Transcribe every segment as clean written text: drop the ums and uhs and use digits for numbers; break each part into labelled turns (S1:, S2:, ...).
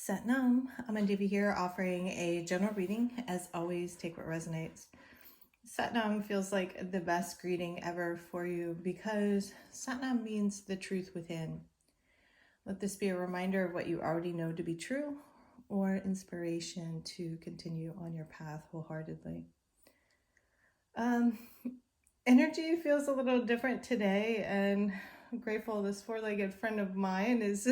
S1: Satnam, I'm Devi here offering a general reading. As always, take what resonates. Satnam feels like the best greeting ever for you because Satnam means the truth within. Let this be a reminder of what you already know to be true or inspiration to continue on your path wholeheartedly. Energy feels a little different today, and I'm grateful this four-legged friend of mine is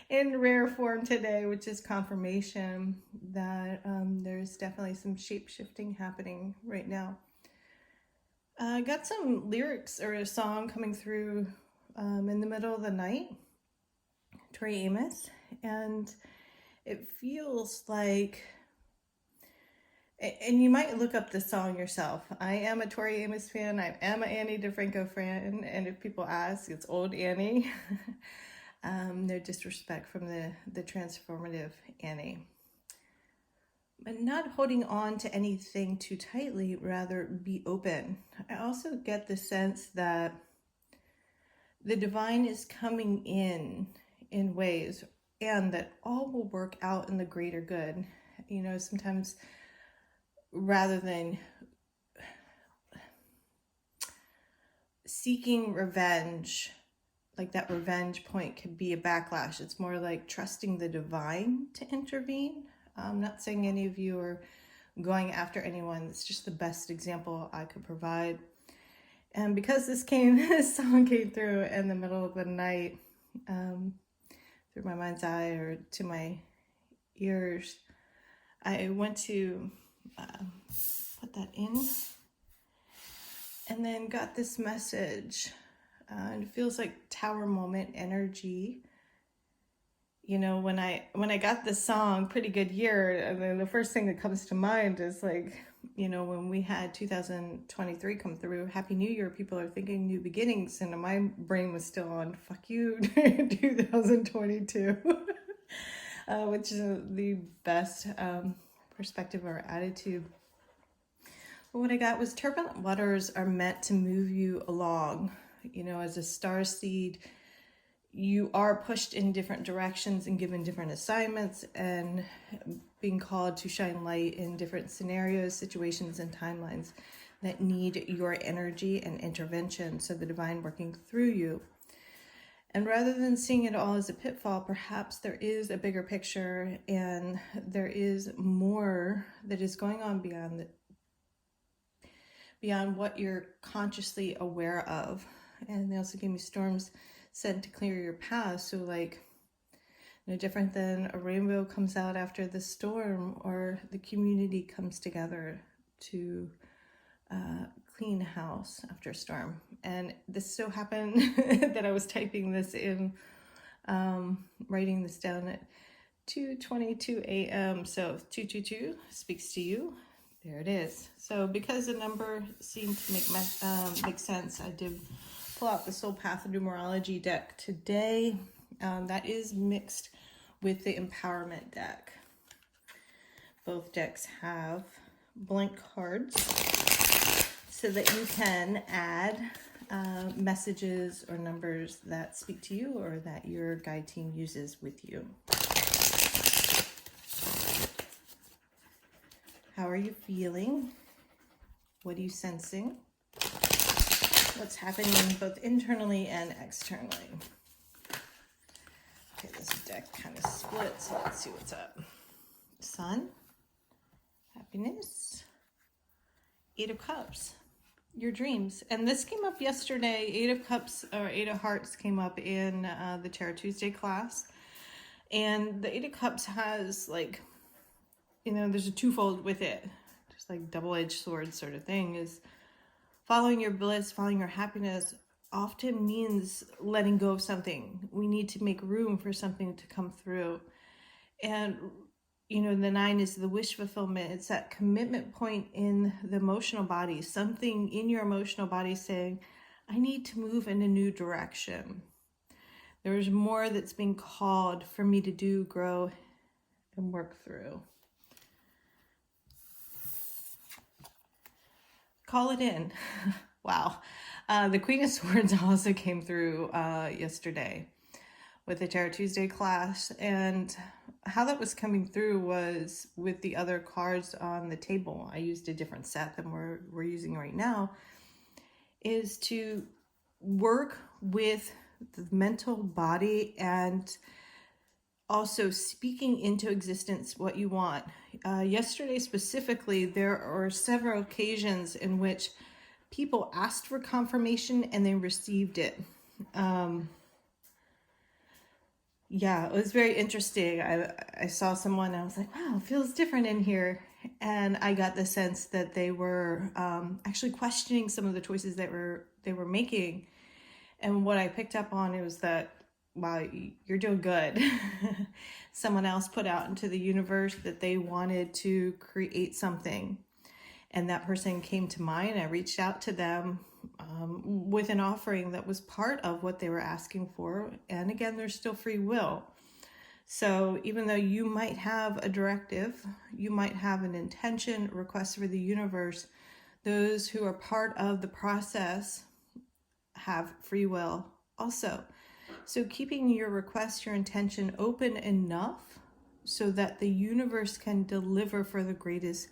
S1: in rare form today, which is confirmation that there's definitely some shape-shifting happening right now. I got some lyrics or a song coming through in the middle of the night, Tori Amos, and it feels like, and you might look up the song yourself. I am a Tori Amos fan. I am an Annie DeFranco fan. And if people ask, it's old Annie. No disrespect from the transformative Annie. But not holding on to anything too tightly, rather be open. I also get the sense that the divine is coming in ways, and that all will work out in the greater good. You know, sometimes rather than seeking revenge, like that revenge point could be a backlash. It's more like trusting the divine to intervene. I'm not saying any of you are going after anyone. It's just the best example I could provide. And because this song came through in the middle of the night, through my mind's eye or to my ears, I went to put that in, and then got this message. It feels like tower moment energy. You know, when I got this song, Pretty Good Year, and then the first thing that comes to mind is like, you know, when we had 2023 come through, Happy New Year, people are thinking new beginnings, and my brain was still on fuck you 2022, which is the best perspective or attitude. But what I got was turbulent waters are meant to move you along. You know, as a star seed, you are pushed in different directions and given different assignments and being called to shine light in different scenarios, situations, and timelines that need your energy and intervention. So the divine working through you. And rather than seeing it all as a pitfall, perhaps there is a bigger picture and there is more that is going on beyond what you're consciously aware of. And they also gave me storms sent to clear your path. So like, no different than a rainbow comes out after the storm, or the community comes together to clean house after a storm. And this so happened that I was typing this in, writing this down at 2:22 a.m. So 222 speaks to you. There it is. So because the number seemed to make sense, I did pull out the Soul Path Numerology deck today. That is mixed with the Empowerment deck. Both decks have blank cards so that you can add messages or numbers that speak to you or that your guide team uses with you. How are you feeling? What are you sensing? What's happening both internally and externally? Okay, this deck kind of split, so let's see what's up. Sun, happiness, Eight of Cups, your dreams. And this came up yesterday. Eight of Cups or Eight of Hearts came up in the Tarot Tuesday class. And the Eight of Cups has, like, you know, there's a twofold with it. Just like double-edged sword sort of thing, is following your bliss, following your happiness often means letting go of something. We need to make room for something to come through. And, you know, the 9 is the wish fulfillment. It's that commitment point in the emotional body, something in your emotional body saying, I need to move in a new direction. There's more that's being called for me to do, grow, and work through. Call it in. Wow. The Queen of Swords also came through yesterday, with the Tarot Tuesday class. And how that was coming through was with the other cards on the table. I used a different set than we're using right now, is to work with the mental body and also speaking into existence what you want. Yesterday specifically, there are several occasions in which people asked for confirmation and they received it. Yeah, it was very interesting. I saw someone, I was like, wow, it feels different in here. And I got the sense that they were actually questioning some of the choices that they were making. And what I picked up on, it was that, wow, you're doing good. Someone else put out into the universe that they wanted to create something. And that person came to mind. I reached out to them with an offering that was part of what they were asking for. And again, there's still free will. So even though you might have a directive, you might have an intention, request for the universe, those who are part of the process have free will also. So keeping your request, your intention open enough so that the universe can deliver for the greatest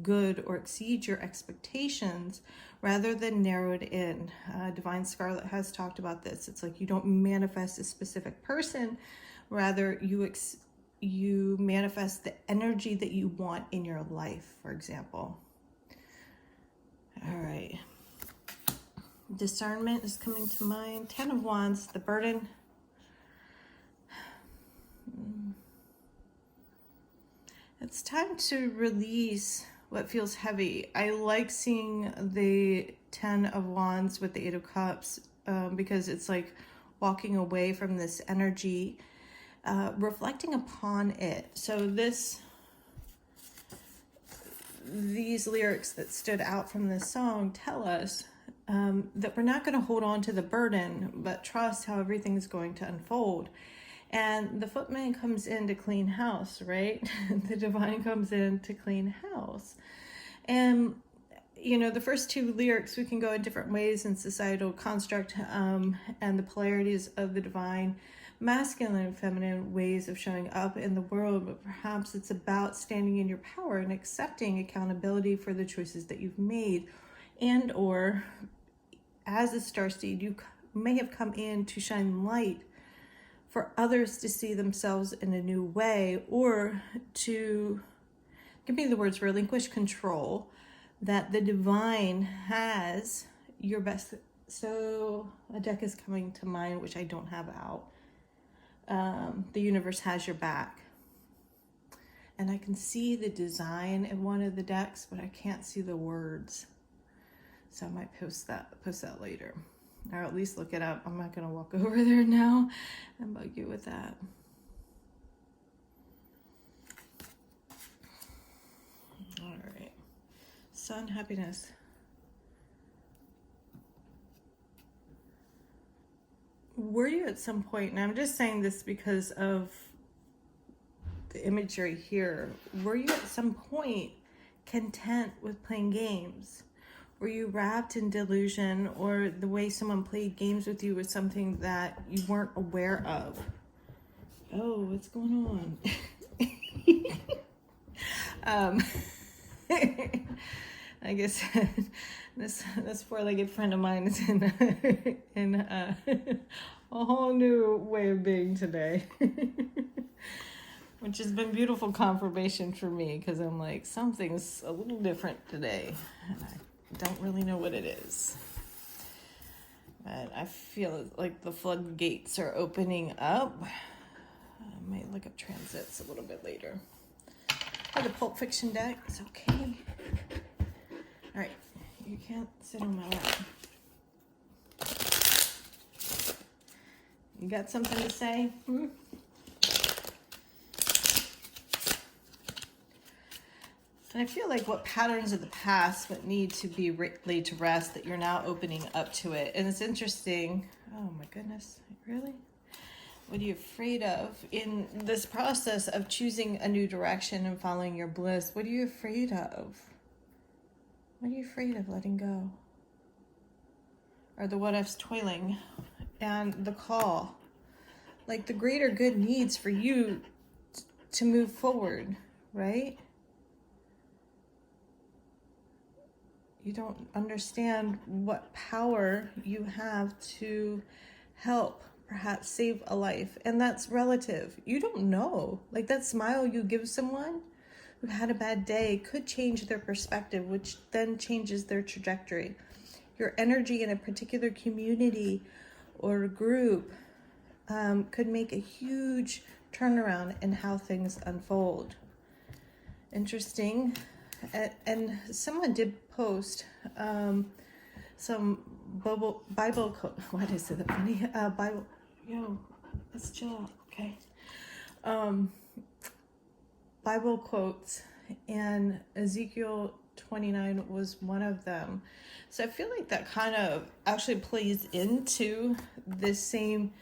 S1: good or exceed your expectations rather than narrow it in. Divine Scarlet has talked about this. It's like you don't manifest a specific person, rather you manifest the energy that you want in your life, for example. All right. Discernment is coming to mind. 10 of Wands, the burden. It's time to release what feels heavy. I like seeing the 10 of Wands with the 8 of Cups because it's like walking away from this energy, reflecting upon it. So these lyrics that stood out from this song tell us that we're not going to hold on to the burden, but trust how everything's going to unfold. And the footman comes in to clean house, right? The divine comes in to clean house. And, you know, the first two lyrics, we can go in different ways in societal construct and the polarities of the divine, masculine and feminine ways of showing up in the world. But perhaps it's about standing in your power and accepting accountability for the choices that you've made. And or as a starseed, you may have come in to shine light for others to see themselves in a new way, or to, give me the words, relinquish control, that the divine has your best. So a deck is coming to mind, which I don't have out. The universe has your back. And I can see the design in one of the decks, but I can't see the words. So I might post that later. Or at least look it up. I'm not going to walk over there now and bug you with that. All right. Sun, happiness. Were you at some point, and I'm just saying this because of the imagery here, were you at some point content with playing games? Were you wrapped in delusion, or the way someone played games with you was something that you weren't aware of? Oh, what's going on? I guess this four-legged friend of mine is in a whole new way of being today. Which has been beautiful confirmation for me, because I'm like, something's a little different today. And I don't really know what it is. But I feel like the floodgates are opening up. I might look up transits a little bit later. For the Pulp Fiction deck, it's okay. All right, you can't sit on my lap. You got something to say? And I feel like what patterns of the past that need to be laid to rest, that you're now opening up to it. And it's interesting. Oh my goodness, really? What are you afraid of in this process of choosing a new direction and following your bliss? What are you afraid of? What are you afraid of letting go? Or the what ifs toiling and the call. like the greater good needs for you to move forward, right? You don't understand what power you have to help perhaps save a life. And that's relative. You don't know. Like that smile you give someone who had a bad day could change their perspective, which then changes their trajectory. Your energy in a particular community or group could make a huge turnaround in how things unfold. Interesting. And someone did post some Bible quote. What is it? Funny Bible. Yo, let's chill out, okay? Bible quotes, and Ezekiel 29 was one of them. So I feel like that kind of actually plays into this same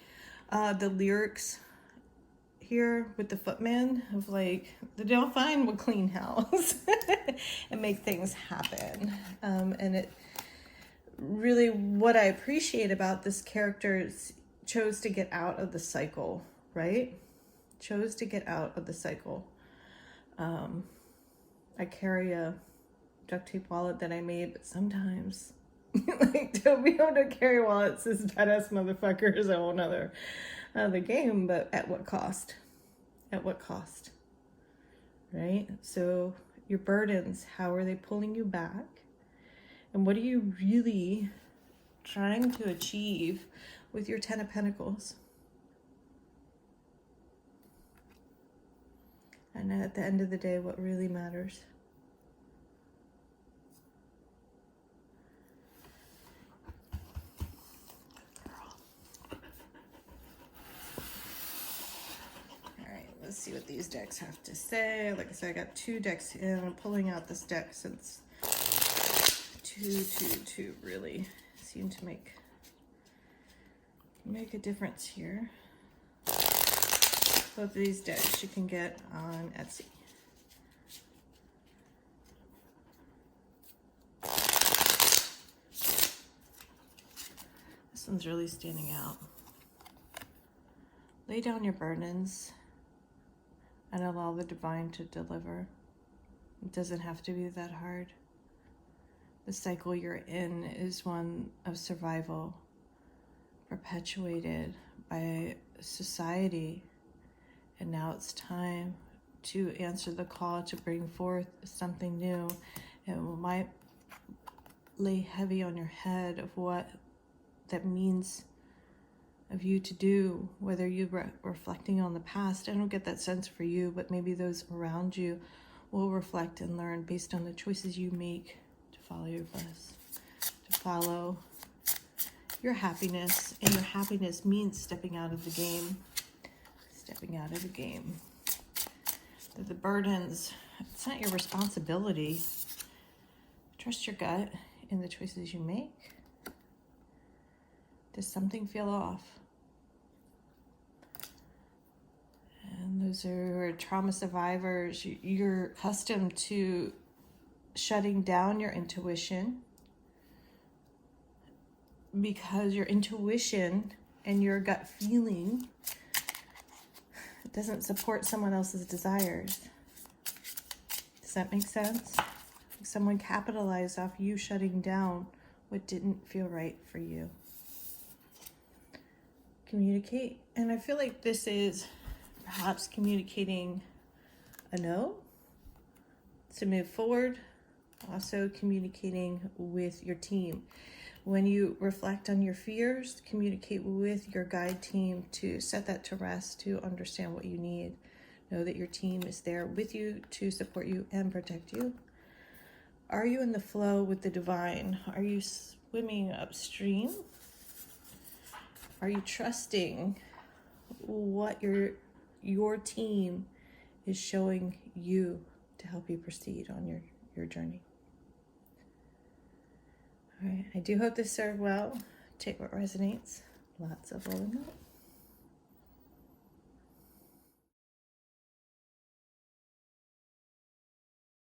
S1: the lyrics here with the footman of like, the Delphine would clean house and make things happen. And it really, what I appreciate about this character is chose to get out of the cycle, right? Chose to get out of the cycle. I carry a duct tape wallet that I made, but sometimes like to be able to carry wallets is badass motherfucker is a whole nother game, but at what cost? At what cost? Right? So your burdens, how are they pulling you back? And what are you really trying to achieve with your 10 of Pentacles? And at the end of the day, what really matters? Let's see what these decks have to say. Like I said, I got 2 decks in. I'm pulling out this deck since 2 really seem to make a difference here. Both of these decks you can get on Etsy. This one's really standing out. Lay down your burdens and allow the divine to deliver. It doesn't have to be that hard. The cycle you're in is one of survival, perpetuated by society. And now it's time to answer the call to bring forth something new. It might lay heavy on your head of what that means of you to do, whether you're reflecting on the past. I don't get that sense for you, but maybe those around you will reflect and learn based on the choices you make to follow your bliss, to follow your happiness. And your happiness means stepping out of the game. Stepping out of the game. The burdens, it's not your responsibility. Trust your gut in the choices you make. Does something feel off? And those are trauma survivors. You're accustomed to shutting down your intuition because your intuition and your gut feeling doesn't support someone else's desires. Does that make sense? Someone capitalized off you shutting down what didn't feel right for you. Communicate. And I feel like this is perhaps communicating a no to move forward. Also communicating with your team. When you reflect on your fears, communicate with your guide team to set that to rest, to understand what you need. Know that your team is there with you to support you and protect you. Are you in the flow with the divine? Are you swimming upstream? Are you trusting what your team is showing you to help you proceed on your journey? All right, I do hope this served well. Take what resonates. Lots of rolling up.